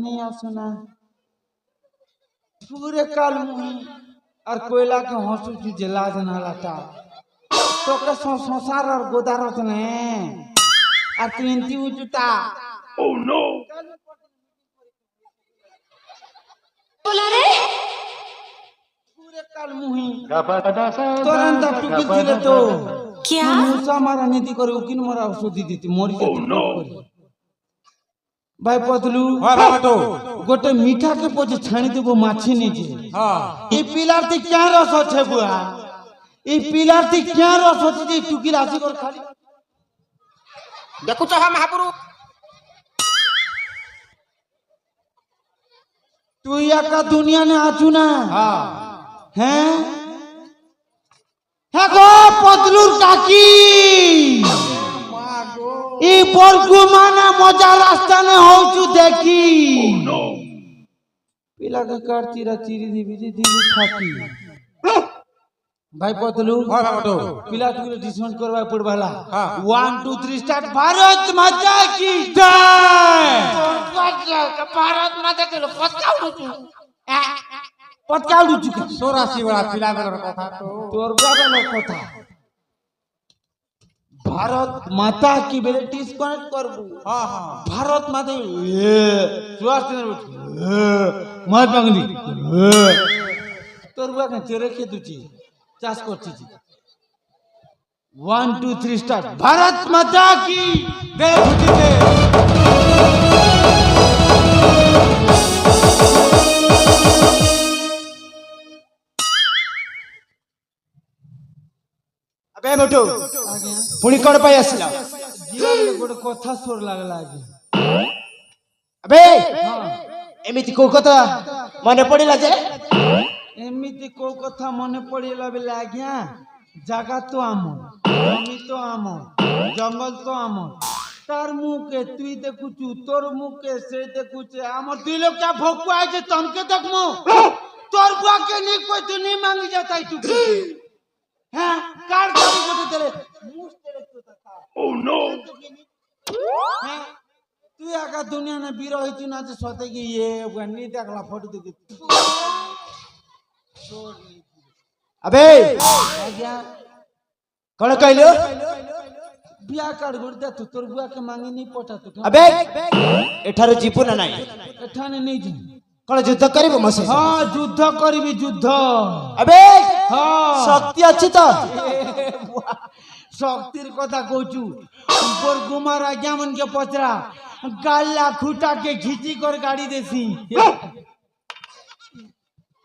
नहीं आसना पूरे काल मुही और कोयला के हंसू तुझे लाज ना लाटा तो के संसार और गोदारत ने और क्लिंटी उजुता Oh no! बोला रे पूरे काल मुही तुरंत टुकी दिले तो क्या मुसा मारा नीति करे उकिन मरा औषधि देती मोरी जाती भाई पतलू गोटे मीठा के पोजे छाणी देबो माछी नहीं जे ई पिलार ती क्या रस छे बुआ ई पिलार ती क्या रस होती जे टुकी राशि कर खाली देखु चाहा महापुरु तू या का दुनिया ने आचू ना हैं है गो पतलूर काकी ई बरगुमाना मजा रास्ता ने होचू देखी पिला के काटती रा चिरी दी दिबी खाती भाई पतलू पिला टुकड़े डिस्काउंट करवा पड़वाला 1 2 3 स्टार्ट भारत माता की जय भारत माता के लोग पटकाउडू चुका 84 वाला पिला बेलर कथा तो तोर बाबा कथा भारत माता की बेले डिस्कनेक्ट करबू भारत माता महात्मा गांधी तोर बुआ के तेरे के तुची चाष करती 1 2 3 स्टार्ट भारत माता की दे फुटी दे अबे मोटू पुणी कोण पाई आसिला जीवा गोटे कथा सोर लागला आगे अबे एमिति को कथा मने पड़िला जे एमिति को कथा मने पड़िला बेले आज्ञा जागा तो आमर जमी तो आमर जंगल तो आमर तार मुंह के तुई देखुचु तोर मुंह के से देखुचे आमर दुई लोग क्या भोकुआ है जे तमके देखमो तोर बुआ के नहीं कोई तू नहीं मांगी जाता तू हां कार गाड़ी गोटे तेरे मुंह तेरे तो था Oh no! हां तू आका दुनिया ने बीरो होई ना जे सोते कि ये गन्नी देखला फोटो देखि अबे आज्ञा कोण कहलो बिया काट गुड़ता तू तोर बुआ के मांगी नहीं पटा तू अबे एठारो जीपु ना नाही एठाने नहीं जी कोण युद्ध करिबो मसे हां युद्ध करबी युद्ध अबे हां शक्ति अछि तो शक्तिर कथा कहचू ऊपर गुमार आज्ञा मन के पचरा गाला खूटा के घिची कर गाड़ी देसी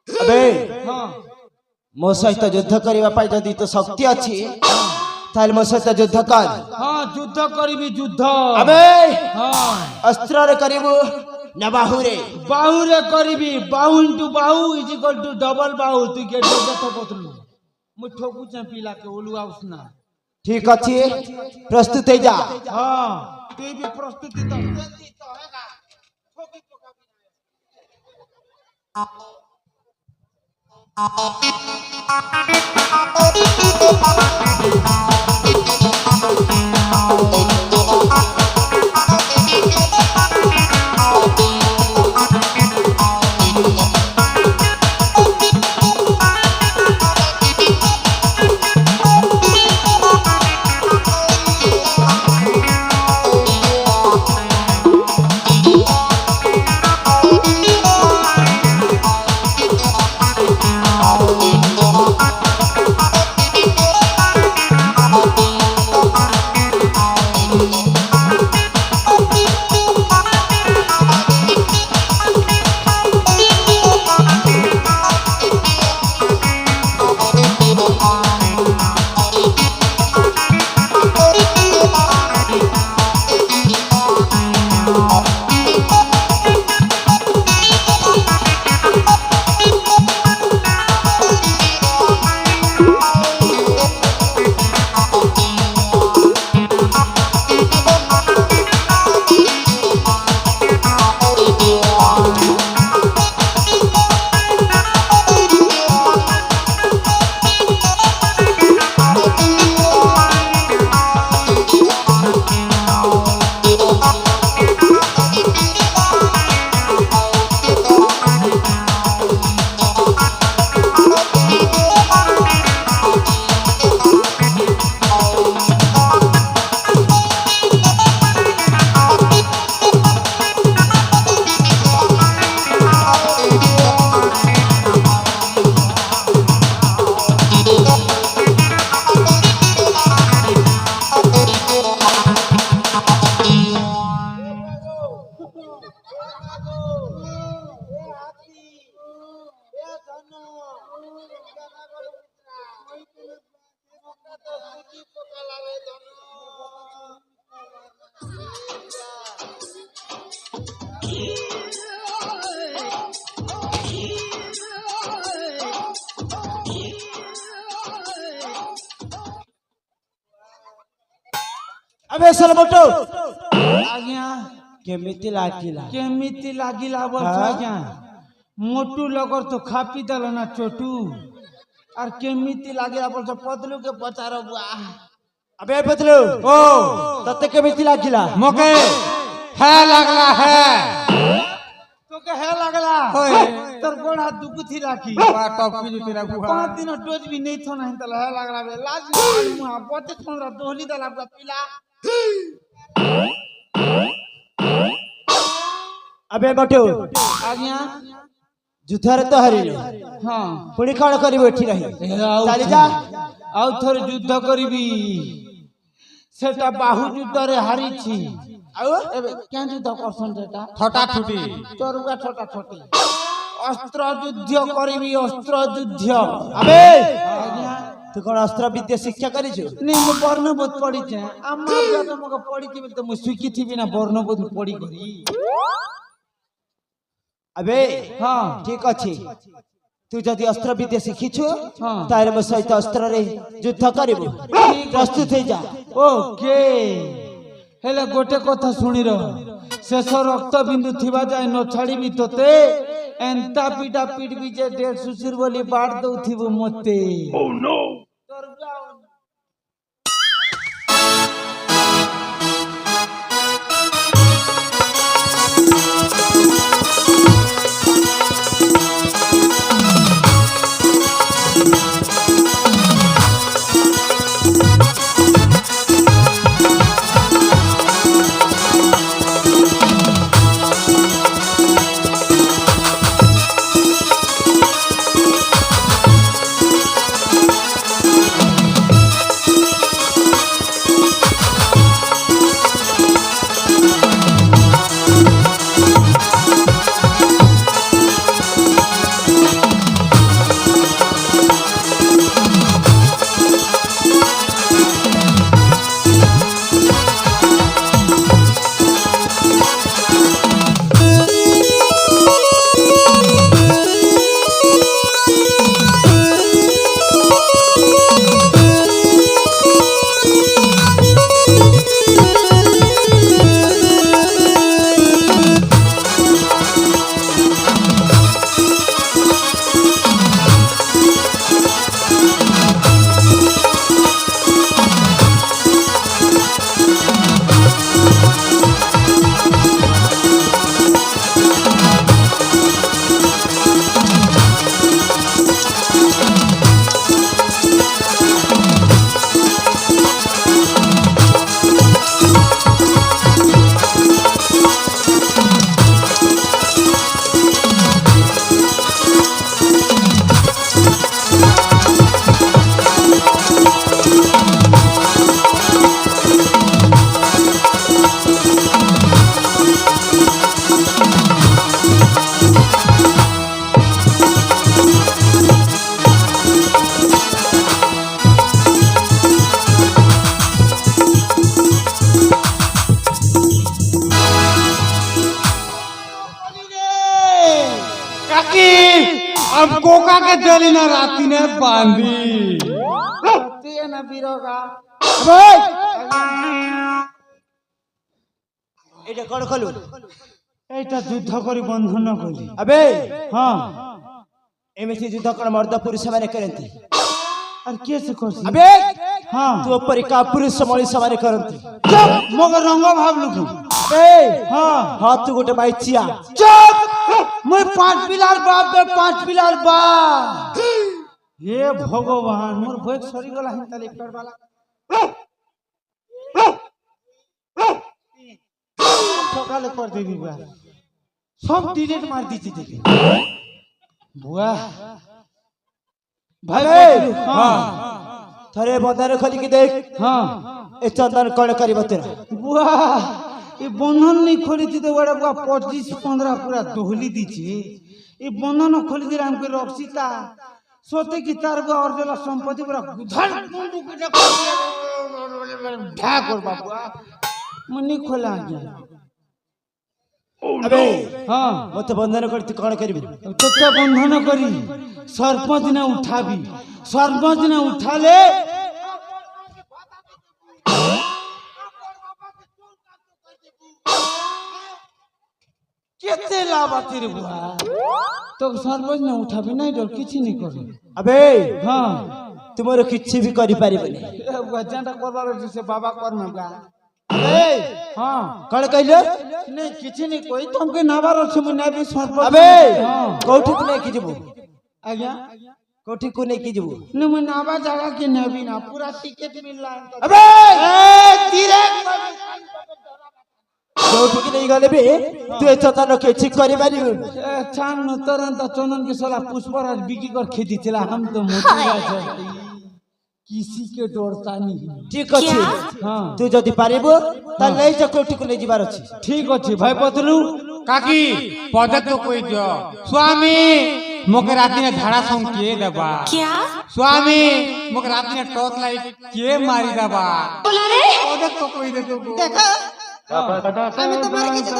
अबे हां मो सहित युद्ध करिवा पाई जदी तो शक्ति अछि ताल मो सहित युद्ध कर हां युद्ध करबी युद्ध अबे हां अस्त्र रे करिबो ना बाहुरे करबी बाहु into Bahu is equal to double बाहु तू के तो पतलू मु ठोकू च पीला के ओलुआ उसना ठीक अछि प्रस्तुत हो जा हां तू भी प्रस्तुति तो होगा ठोकी ठोका अबे साला मोटो आज्ञा केमिति लागिला केमिति लागिला बोलछ आज्ञा मोटू लगर तो खापी दल ना चोटू और केमिति लागिला बोलछ पतलू के पचारो बुआ अबे बदलो ओ तते केमिति लागिला मोके है लगला है तो के है लागला होय। तोर गोड़ हाथ दुखी लागी बा टॉपी जो तेरा बुआ 5 दिन डोज भी नहीं थो नहीं तल है लागला बे लाज मुआ पते हमरा दोहली दला पिला अबे मोटो आज्ञा जुथारे तो हरिलो हां पुणी कण करी बैठी रही चली जा आउ थोर युद्ध करिबी सेटा बाहु युद्ध रे हारी छी आउ एबे क्या युद्ध करसन सेटा छोटा छुटी तोरुगा छोटा छोटी अस्त्र युद्ध करिबी अस्त्र युद्ध अबे आज्ञा तू कौन अस्त्र विद्या शिक्षा करी छु नहीं मु वर्णबोध पढ़ी छे अम्मा जा तो मको पढ़ी थी तो मु सुखी थी बिना वर्णबोध पढ़ी करी अबे हां ठीक अछि तू जदि अस्त्र विद्या शिखी छु हां तारे मो सहित अस्त्र रे युद्ध करिबो प्रस्तुत हे जा ओके हेले गोटे कथा सुनी रह शेष रक्त बिंदु थिबा जाय न छाड़ीबी तोते एंता पीटा पीट भी जे डेढ़ सुसिर बोली बाट दउ थिबो मते ओह नो अब कोका के जली ना राती ने बांधी सत्य ना बिरोगा এটা কোন খলু এইটা যুদ্ধ করি বন্ধন কলি अबे हां एमिति युद्ध कोन मर्द पुरुष माने करंती और कैसे करसी अबे हां तू ऊपर का पुरुष मणिष माने करंती चुप मगर रंग भाबलु की ए हां हां तू गोटे बाइचिया चुप मैं 5 पिलार बाप बे 5 पिलार बाप हे भगवान मोर भोग सरी गला हिंता लेकर वाला सकाले कर देबी बा सब डिलीट मार दीजिए देखे बुआ भाई हां थरे बंदारे खोली के देख हां ए चंदन कोन करिबो तेरा बुआ ये बंधन नहीं खोली थी तो बड़ा बुआ 25-15 पूरा दोहली दीची ये बंधन खोली थी हमको रक्षिता सोते की तार बुआ और जला संपत्ति पूरा गुधर ढा कर बाबुआ मैं नहीं खोला गया अबे हाँ मत बंधन करती कौन करिबी तोते बंधन करी सरपंच ने उठाबी सरपंच ने उठा ले केते लाभ आती रे बुआ तो सरपंच ने उठाबी नहीं डर किछि नहीं करे अबे हाँ तुमरो किछि भी करि पारिबनी बुआ जानता करबार से बाबा कर में बुआ ए हाँ कौन कहले नहीं किछि नहीं कोई तुमके नाबार अछि मैं नाबी सरपंच अबे हाँ कोठी को नहीं की जबो आज्ञा कोठी को नहीं की जबो न मैं नाबा जगह के नाबी ना पूरा टिकट मिल रहा है अबे ए तीरे कोठी की नहीं गले बे तू एता न के ठीक करि पारिबो छान न तुरंत चंदन के साला पुष्पराज बिकी कर खेती चला हम तो मोटिया छै किसी के डरता नहीं ठीक अछि हाँ तू जदी पारिबो त नहीं जा कोठी को नहीं जिबार अछि ठीक अछि भाई पतलू काकी पद तो कोई दियो स्वामी मोके राती ने झाड़ा सम के दबा क्या स्वामी मोके राती ने टॉर्च लाइट के मारी दबा बोला रे पद तो कोई दे दो देखा আমি তোমার কিছু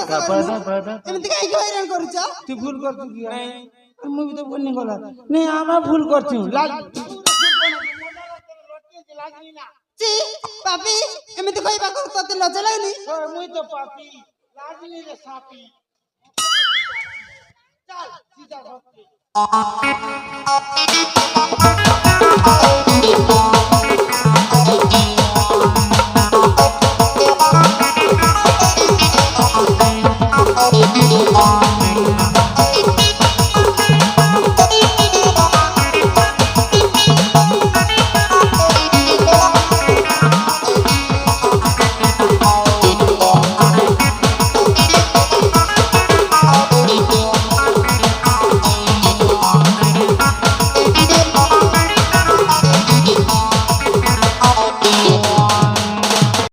এমনি কাই হইরান করছ तू भूल कर तू किया नहीं मैं भी तो बोलने गला नहीं आमा भूल करती हूं लाज জি পাপি এমনি কইবা কর তোতে লজ্জা লাগনি मुई तो पापी लाज नहीं रे सापी चल सीधा घर पे